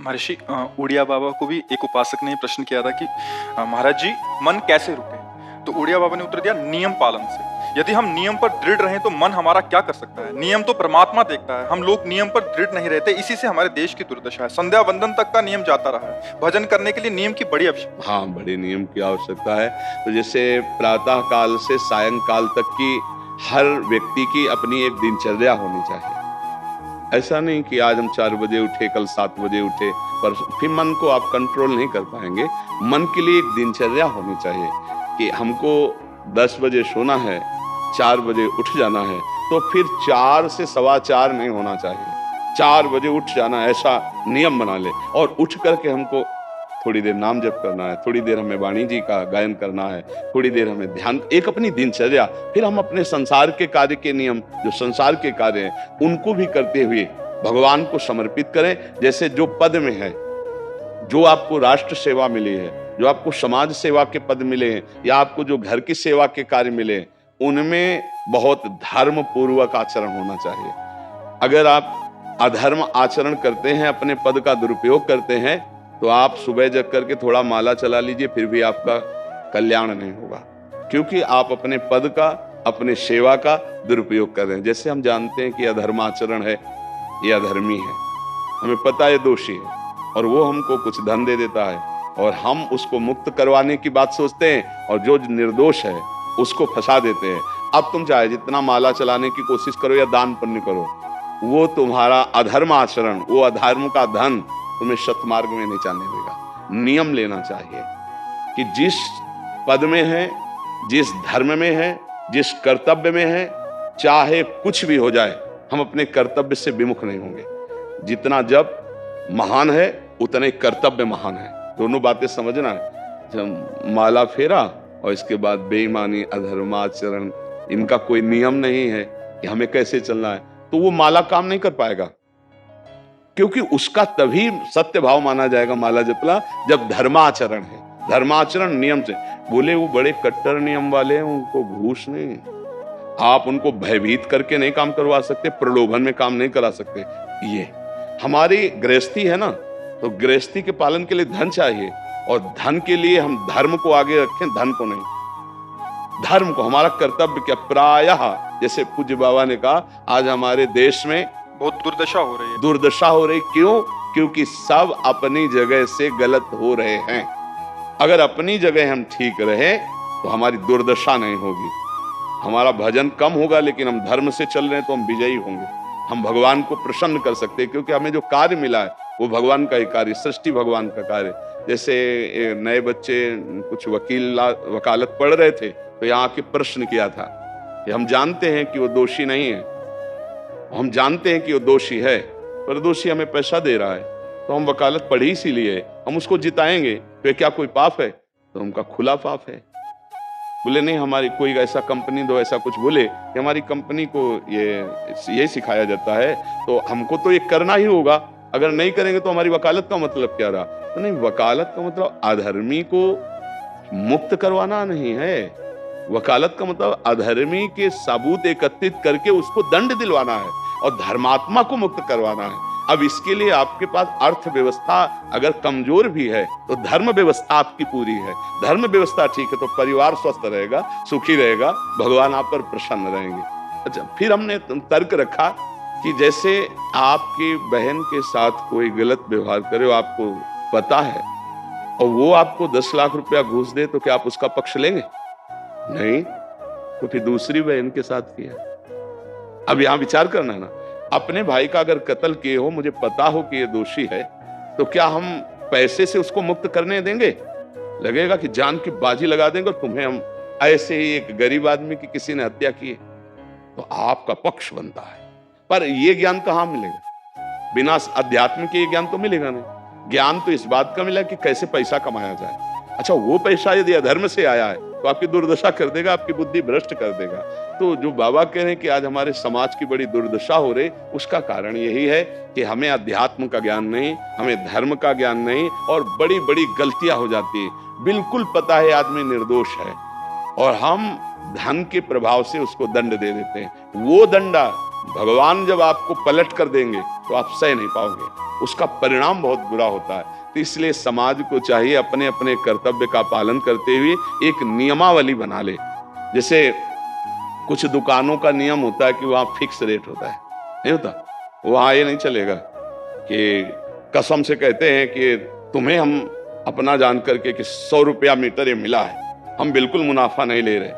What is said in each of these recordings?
महर्षि उड़िया बाबा को भी एक उपासक ने प्रश्न किया था कि महाराज जी मन कैसे रुके। तो उड़िया बाबा ने उत्तर दिया, नियम पालन से। यदि हम नियम पर दृढ़ रहें तो मन हमारा क्या कर सकता है। नियम तो परमात्मा देखता है, हम लोग नियम पर दृढ़ नहीं रहते, इसी से हमारे देश की दुर्दशा है। संध्या वंदन तक का नियम जाता रहा है, भजन करने के लिए नियम की बड़ी आवश्यकता। हाँ, बड़े नियम की आवश्यकता है। तो जैसे प्रातः काल से सायंकाल तक की हर व्यक्ति की अपनी एक दिनचर्या होनी चाहिए। ऐसा नहीं कि आज हम 4 बजे उठे, कल 7 बजे उठे, पर फिर मन को आप कंट्रोल नहीं कर पाएंगे। मन के लिए एक दिनचर्या होनी चाहिए कि हमको 10 बजे सोना है, 4 बजे उठ जाना है, तो फिर 4 से 4:15 नहीं होना चाहिए, 4 बजे उठ जाना, ऐसा नियम बना ले। और उठ करके हमको थोड़ी देर नाम जप करना है, थोड़ी देर हमें वाणी जी का गायन करना है, थोड़ी देर हमें ध्यान, एक अपनी दिनचर्या। फिर हम अपने संसार के कार्य के नियम, जो संसार के कार्य हैं, उनको भी करते हुए भगवान को समर्पित करें। जैसे जो पद में है, जो आपको राष्ट्र सेवा मिली है, जो आपको समाज सेवा के पद मिले हैं, या आपको जो घर की सेवा के कार्य मिले हैं, उनमें बहुत धर्म पूर्वक आचरण होना चाहिए। अगर आप अधर्म आचरण करते हैं, अपने पद का दुरुपयोग करते हैं, तो आप सुबह जग करके थोड़ा माला चला लीजिए, फिर भी आपका कल्याण नहीं होगा, क्योंकि आप अपने पद का, अपने सेवा का दुरुपयोग कर रहे हैं। जैसे हम जानते हैं कि अधर्माचरण है, ये अधर्मी है, हमें पता है दोषी है, और वो हमको कुछ धन दे देता है, और हम उसको मुक्त करवाने की बात सोचते हैं, और जो निर्दोष है उसको फंसा देते हैं। अब तुम चाहे जितना माला चलाने की कोशिश करो या दान पुण्य करो, वो तुम्हारा अधर्म आचरण, वो अधर्म का धन तुम्हें सतमार्ग में नहीं चलने देगा। नियम लेना चाहिए कि जिस पद में है, जिस धर्म में है, जिस कर्तव्य में है, चाहे कुछ भी हो जाए, हम अपने कर्तव्य से विमुख नहीं होंगे। जितना जप महान है, उतने कर्तव्य महान है। दोनों बातें समझना है। जब माला फेरा और इसके बाद बेईमानी, अधर्माचरण, इनका कोई नियम नहीं है कि हमें कैसे चलना है, तो वो माला काम नहीं कर पाएगा, क्योंकि उसका तभी सत्य भाव माना जाएगा माला जपला जब धर्माचरण है। धर्माचरण नियम से। बोले वो बड़े कट्टर नियम वाले हैं, उनको घूस नहीं, आप उनको भयभीत करके नहीं काम करवा सकते, प्रलोभन में काम नहीं करा सकते। ये हमारी गृहस्थी है ना, तो गृहस्थी के पालन के लिए धन चाहिए, और धन के लिए हम धर्म को आगे रखें, धन को नहीं। धर्म को, हमारा कर्तव्य क्या, प्रायः जैसे पूज्य बाबा ने कहा, आज हमारे देश में बहुत दुर्दशा हो रही है। दुर्दशा हो रही, क्यों? क्योंकि सब अपनी जगह से गलत हो रहे हैं। अगर अपनी जगह हम ठीक रहे तो हमारी दुर्दशा नहीं होगी। हमारा भजन कम होगा, लेकिन हम धर्म से चल रहे हैं तो हम विजयी होंगे। हम भगवान को प्रसन्न कर सकते हैं, क्योंकि हमें जो कार्य मिला है वो भगवान का ही कार्य, सृष्टि भगवान का कार्य। जैसे नए बच्चे कुछ वकालत पढ़ रहे थे, तो यहाँ आके प्रश्न किया था कि हम जानते हैं कि वो दोषी नहीं है, हम जानते हैं कि वो दोषी है, पर दोषी हमें पैसा दे रहा है, तो हम वकालत पढ़ी इसीलिए, हम उसको जिताएंगे, तो क्या कोई पाप है? तो उनका खुला पाप है। बोले नहीं, हमारी कोई ऐसा कंपनी दो, ऐसा कुछ बोले कि हमारी कंपनी को ये सिखाया जाता है, तो हमको तो ये करना ही होगा, अगर नहीं करेंगे तो हमारी वकालत का मतलब क्या रहा? तो नहीं, वकालत का मतलब अधर्मी को मुक्त करवाना नहीं है। वकालत का मतलब अधर्मी के सबूत एकत्रित करके उसको दंड दिलवाना है, और धर्मात्मा को मुक्त करवाना है। अब इसके लिए आपके पास अर्थव्यवस्था अगर कमजोर भी है, तो धर्म व्यवस्था आपकी पूरी है। धर्म व्यवस्था ठीक है तो परिवार स्वस्थ रहेगा, सुखी रहेगा, भगवान आप पर प्रसन्न रहेंगे। अच्छा, फिर हमने तर्क रखा कि जैसे आपकी बहन के साथ कोई गलत व्यवहार करे, आपको पता है, और वो आपको 10 लाख रुपया घूस दे, तो क्या आप उसका पक्ष लेंगे? नहीं। तो फिर दूसरी बहन के साथ किया। अब यहां विचार करना है ना, अपने भाई का अगर कत्ल किए हो, मुझे पता हो कि ये दोषी है, तो क्या हम पैसे से उसको मुक्त करने देंगे? लगेगा कि जान की बाजी लगा देंगे, और तुम्हें हम ऐसे ही एक गरीब आदमी की किसी ने हत्या की है, तो आपका पक्ष बनता है। पर यह ज्ञान कहां मिलेगा? बिना अध्यात्म के ये ज्ञान तो मिलेगा नहीं। ज्ञान तो इस बात का मिला कि कैसे पैसा कमाया जाए। अच्छा, वो पैसा यदि अधर्म से आया है तो आपकी दुर्दशा कर देगा, आपकी बुद्धि भ्रष्ट कर देगा। तो जो बाबा कह रहे हैं कि आज हमारे समाज की बड़ी दुर्दशा हो रही, उसका कारण यही है कि हमें अध्यात्म का ज्ञान नहीं, हमें धर्म का ज्ञान नहीं, और बड़ी बड़ी गलतियां हो जाती है। बिल्कुल पता है आदमी निर्दोष है, और हम धन के प्रभाव से उसको दंड दे देते हैं। वो दंडा भगवान जब आपको पलट कर देंगे तो आप सह नहीं पाओगे। उसका परिणाम बहुत बुरा होता है। तो इसलिए समाज को चाहिए अपने अपने कर्तव्य का पालन करते हुए एक नियमावली बना ले। जैसे कुछ दुकानों का नियम होता है कि वहां फिक्स रेट होता है, नहीं होता? वहां ये नहीं चलेगा कि कसम से कहते हैं कि तुम्हें हम अपना जान करके कि 100 रुपया मीटर ये मिला है, हम बिल्कुल मुनाफा नहीं ले रहे।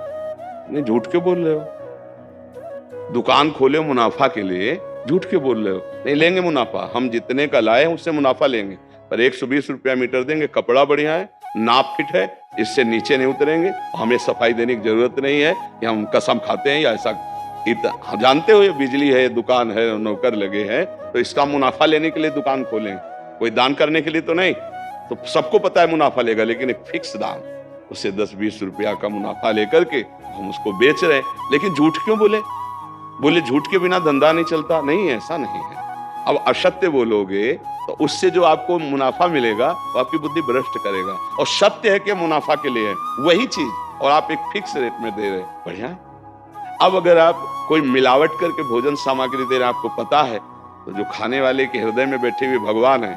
नहीं, झूठ क्यों बोल रहे हो? दुकान खोले मुनाफा के लिए, झूठ क्यों बोल रहे हो? नहीं लेंगे मुनाफा, हम जितने का लाए हैं उससे मुनाफा लेंगे, पर 120 रुपया मीटर देंगे, कपड़ा बढ़िया है, नाप फिट है, इससे नीचे नहीं उतरेंगे, हमें सफाई देने की जरूरत नहीं है कि हम कसम खाते हैं या ऐसा। हम जानते हो ये बिजली है, दुकान है, नौकर लगे हैं, तो इसका मुनाफा लेने के लिए दुकान खोलें, कोई दान करने के लिए तो नहीं। तो सबको पता है मुनाफा लेगा, लेकिन एक फिक्स दाम, उससे 10-20 रुपया का मुनाफा लेकर के हम उसको बेच रहे हैं। लेकिन झूठ क्यों बोले? बोले झूठ के बिना धंधा नहीं चलता। नहीं, ऐसा नहीं है। अब असत्य बोलोगे तो उससे जो आपको मुनाफा मिलेगा वो आपकी बुद्धि भ्रष्ट करेगा, और सत्य है कि मुनाफा के लिए है वही चीज, और आप एक फिक्स रेट में दे रहे हैं, बढ़िया है। अब अगर आप कोई मिलावट करके भोजन सामग्री दे रहे हैं, आपको पता है, तो जो खाने वाले के हृदय में बैठे हुए भगवान है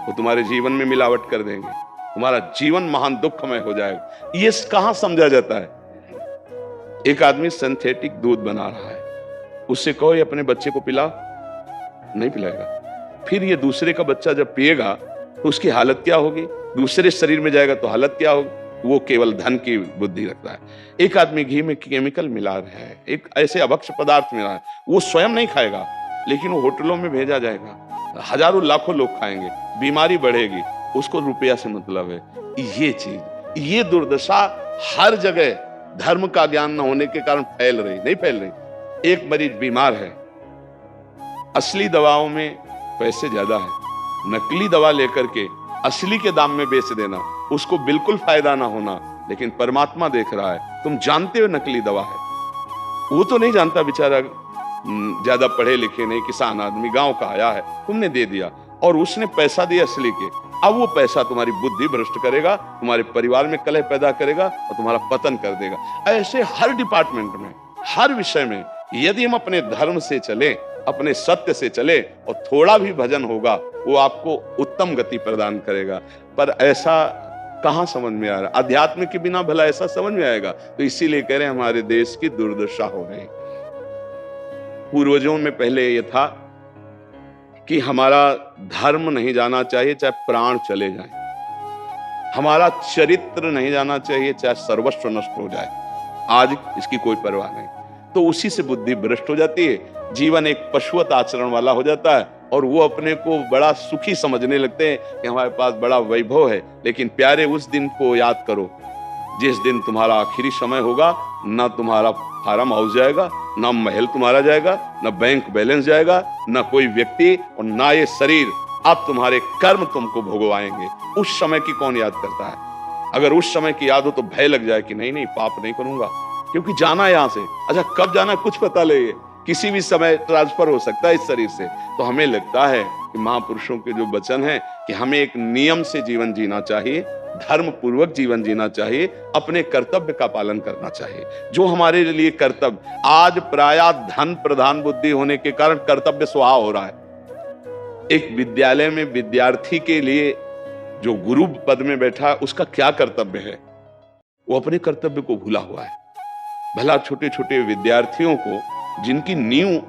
वो तुम्हारे जीवन में मिलावट कर देंगे, तुम्हारा जीवन महान दुखमय हो जाएगा। ये कहां समझा जाता है? एक आदमी सिंथेटिक दूध बना रहा है, उससे कहो ये अपने बच्चे को पिला, नहीं पिलाएगा। फिर ये दूसरे का बच्चा जब पिएगा तो उसकी हालत क्या होगी? दूसरे शरीर में जाएगा तो हालत क्या होगी? वो केवल धन की बुद्धि रखता है। एक आदमी घी में केमिकल मिला रहा है, एक ऐसे अभक्ष्य पदार्थ मिला है, वो स्वयं नहीं खाएगा, लेकिन वो होटलों में भेजा जाएगा, हजारों लाखों लोग खाएंगे, बीमारी बढ़ेगी, उसको रुपया से मतलब है। ये चीज, ये दुर्दशा हर जगह धर्म का ज्ञान न होने के कारण फैल रही, नहीं फैल रही। एक मरीज बीमार है, असली दवाओं में पैसे ज्यादा है, नकली दवा लेकर के असली के दाम में बेच देना, उसको बिल्कुल फायदा ना होना। लेकिन परमात्मा देख रहा है, तुम जानते हो नकली दवा है, वो तो नहीं जानता बेचारा, ज्यादा पढ़े लिखे नहीं, किसान आदमी गांव का आया है, तुमने दे दिया और उसने पैसा दिया असली के। अब वो पैसा तुम्हारी बुद्धि भ्रष्ट करेगा, तुम्हारे परिवार में कलह पैदा करेगा और तुम्हारा पतन कर देगा। ऐसे हर डिपार्टमेंट में, हर विषय में यदि हम अपने धर्म से चले, अपने सत्य से चले और थोड़ा भी भजन होगा, वो आपको उत्तम गति प्रदान करेगा। पर ऐसा कहां समझ में आ रहा? अध्यात्म के बिना भला ऐसा समझ में आएगा? तो इसीलिए कह रहे हैं हमारे देश की दुर्दशा हो रही। पूर्वजों में पहले यह था कि हमारा धर्म नहीं जाना चाहिए चाहे प्राण चले जाएं, हमारा चरित्र नहीं जाना चाहिए चाहे सर्वस्व नष्ट हो जाए। आज इसकी कोई परवाह नहीं, तो उसी से बुद्धि भ्रष्ट हो जाती है, जीवन एक पशुवत आचरण वाला हो जाता है और वो अपने को बड़ा सुखी समझने लगते हैं कि हमारे पास बड़ा वैभव है। लेकिन प्यारे, उस दिन को याद करो जिस दिन तुम्हारा आखिरी समय होगा, ना तुम्हारा फार्म हाउस जाएगा, ना महल तुम्हारा जाएगा, ना बैंक बैलेंस जाएगा, ना कोई व्यक्ति और ना ये शरीर। अब तुम्हारे कर्म तुमको भोगवाएंगे। उस समय की कौन याद करता है? अगर उस समय की याद हो तो भय लग जाए कि नहीं नहीं, पाप नहीं करूंगा, क्योंकि जाना है यहां से। अच्छा, कब जाना है कुछ पता नहीं, किसी भी समय ट्रांसफर हो सकता है इस शरीर से। तो हमें लगता है कि महापुरुषों के जो वचन है कि हमें एक नियम से जीवन जीना चाहिए, धर्म पूर्वक जीवन जीना चाहिए, अपने कर्तव्य का पालन करना चाहिए। जो हमारे लिए कर्तव्य, आज प्रायः धन प्रधान बुद्धि होने के कारण कर्तव्य स्वाहा हो रहा है। एक विद्यालय में विद्यार्थी के लिए जो गुरु पद में बैठा है, उसका क्या कर्तव्य है? वो अपने कर्तव्य को भूला हुआ है। भला छोटे छोटे विद्यार्थियों को, जिनकी नींव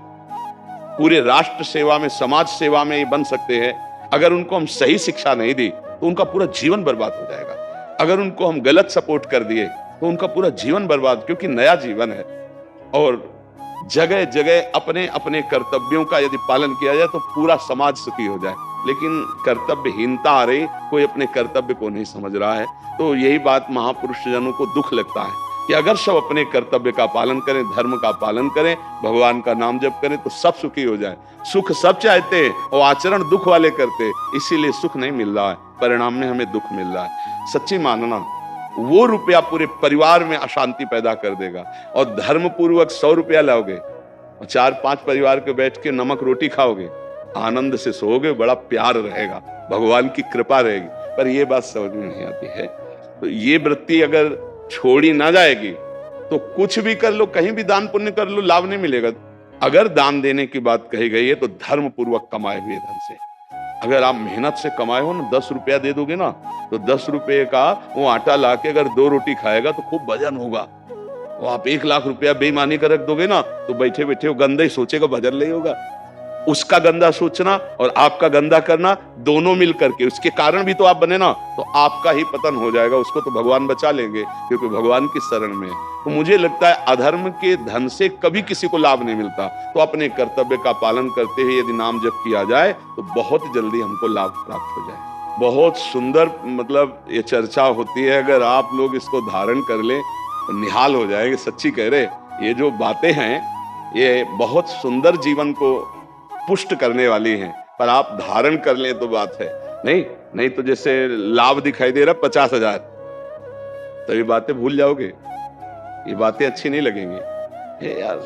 पूरे राष्ट्र सेवा में, समाज सेवा में ये बन सकते हैं, अगर उनको हम सही शिक्षा नहीं दी तो उनका पूरा जीवन बर्बाद हो जाएगा। अगर उनको हम गलत सपोर्ट कर दिए तो उनका पूरा जीवन बर्बाद, क्योंकि नया जीवन है। और जगह जगह अपने अपने कर्तव्यों का यदि पालन किया जाए तो पूरा समाज सुखी हो जाए। लेकिन कर्तव्यहीनता आ रही, कोई अपने कर्तव्य को नहीं समझ रहा है। तो यही बात महापुरुष जनों को दुख लगता है कि अगर सब अपने कर्तव्य का पालन करें, धर्म का पालन करें, भगवान का नाम जप करें, तो सब सुखी हो जाए। सुख सब चाहते हैं और आचरण दुख वाले करते, इसीलिए सुख नहीं मिल रहा है, परिणाम में हमें दुख मिल रहा है। सच्ची मानना, वो रुपया पूरे परिवार में अशांति पैदा कर देगा। और धर्म पूर्वक 100 रुपया लाओगे और 4-5 परिवार के बैठ के नमक रोटी खाओगे, आनंद से सोओगे, बड़ा प्यार रहेगा, भगवान की कृपा रहेगी। पर ये बात समझ में नहीं आती है। तो ये वृत्ति अगर छोड़ी ना जाएगी तो कुछ भी कर लो, कहीं भी दान पुण्य कर लो, लाभ नहीं मिलेगा। अगर दान देने की बात कही गई है तो धर्म पूर्वक कमाए हुए धन से, अगर आप मेहनत से कमाए हो ना, 10 रुपया दे दोगे ना, तो 10 रुपये का वो आटा लाके अगर 2 रोटी खाएगा तो खूब वजन होगा। वो आप 1 लाख रुपया बेईमानी कर रख दोगे ना, तो बैठे बैठे वो गंदा ही सोचेगा, वजन नहीं होगा। उसका गंदा सोचना और आपका गंदा करना दोनों मिल करके, उसके कारण भी तो आप बने ना, तो आपका ही पतन हो जाएगा। उसको तो भगवान बचा लेंगे, क्योंकि भगवान की शरण में है। तो मुझे लगता है अधर्म के धन से कभी किसी को लाभ नहीं मिलता। तो अपने कर्तव्य का पालन करते हुए यदि नाम जप किया जाए तो बहुत जल्दी हमको लाभ प्राप्त हो जाए। बहुत सुंदर मतलब ये चर्चा होती है, अगर आप लोग इसको धारण कर लें तो निहाल हो जाएंगे। सच्ची कह रहे, ये जो बातें हैं ये बहुत सुंदर जीवन को पुष्ट करने वाली हैं, पर आप धारण कर लें तो बात है। नहीं तो जैसे लाभ दिखाई दे रहा 50,000, तो ये बातें भूल जाओगे, ये बातें अच्छी नहीं लगेंगी। हे यार,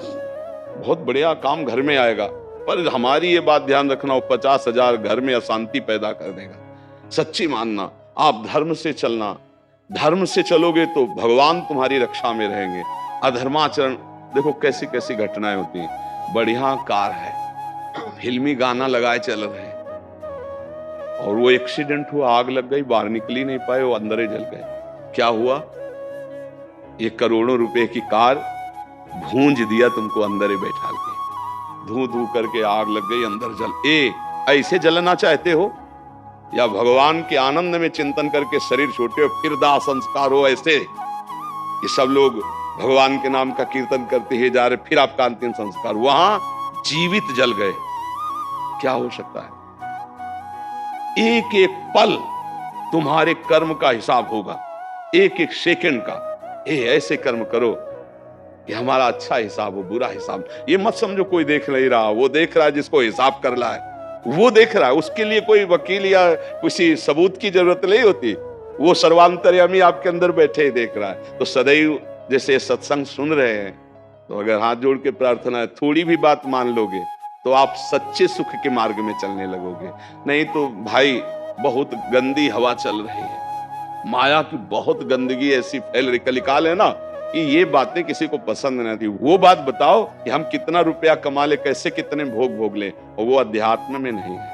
बहुत बढ़िया काम घर में आएगा, पर हमारी ये बात ध्यान रखना, वो 50,000 घर में अशांति पैदा कर देगा। सच्ची मानना, आप धर्म से चलना, धर्म से चलोगे तो भगवान तुम्हारी रक्षा में रहेंगे। अधर्माचरण, देखो कैसी कैसी घटनाएं होती हैं। बढ़िया कार है, फिल्मी गाना लगाए चल रहे हैं, और वो एक्सीडेंट हुआ, आग लग गई, बाहर निकल ही नहीं पाए, वो अंदर ही जल गए। क्या हुआ? ये करोड़ों रुपए की कार भूंज दिया तुमको अंदर ही बैठा के, धू धू करके आग लग गई, अंदर जल। ऐसे जलना चाहते हो, या भगवान के आनंद में चिंतन करके शरीर छोटे हो फिर दाह संस्कार हो? ऐसे ये सब लोग भगवान के नाम का कीर्तन करते ही जा रहे, फिर आपका अंतिम संस्कार वहां जीवित जल गए। क्या हो सकता है? एक एक पल तुम्हारे कर्म का हिसाब होगा, एक एक सेकंड का। ऐसे कर्म करो कि हमारा अच्छा हिसाब हो, बुरा हिसाब। ये मत समझो कोई देख नहीं रहा, वो देख रहा है जिसको हिसाब करना है, वो देख रहा है। उसके लिए कोई वकील या किसी सबूत की जरूरत नहीं होती, वो सर्वांतर्यामी आपके अंदर बैठे ही देख रहा है। तो सदैव जैसे सत्संग सुन रहे हैं, तो अगर हाथ जोड़ के प्रार्थना है, थोड़ी भी बात मान लोगे तो आप सच्चे सुख के मार्ग में चलने लगोगे। नहीं तो भाई बहुत गंदी हवा चल रही है, माया की बहुत गंदगी ऐसी फैल रही। कलिकाल है ना, कि ये बातें किसी को पसंद नहीं आती। वो बात बताओ कि हम कितना रुपया कमा ले, कैसे कितने भोग भोग ले, और वो अध्यात्म में नहीं है।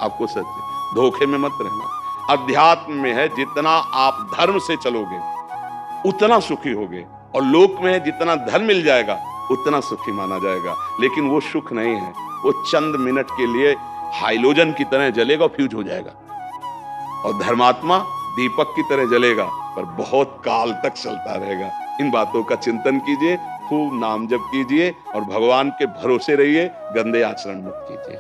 आपको सच धोखे में मत रहना। अध्यात्म में है, जितना आप धर्म से चलोगे उतना सुखी होगे, और लोक में जितना धन मिल जाएगा उतना सुखी माना जाएगा। लेकिन वो सुख नहीं है, वो चंद मिनट के लिए हाइलोजन की तरह जलेगा, फ्यूज हो जाएगा। और धर्मात्मा दीपक की तरह जलेगा, पर बहुत काल तक चलता रहेगा। इन बातों का चिंतन कीजिए, खूब नाम जप कीजिए, और भगवान के भरोसे रहिए, गंदे आचरण मत कीजिए।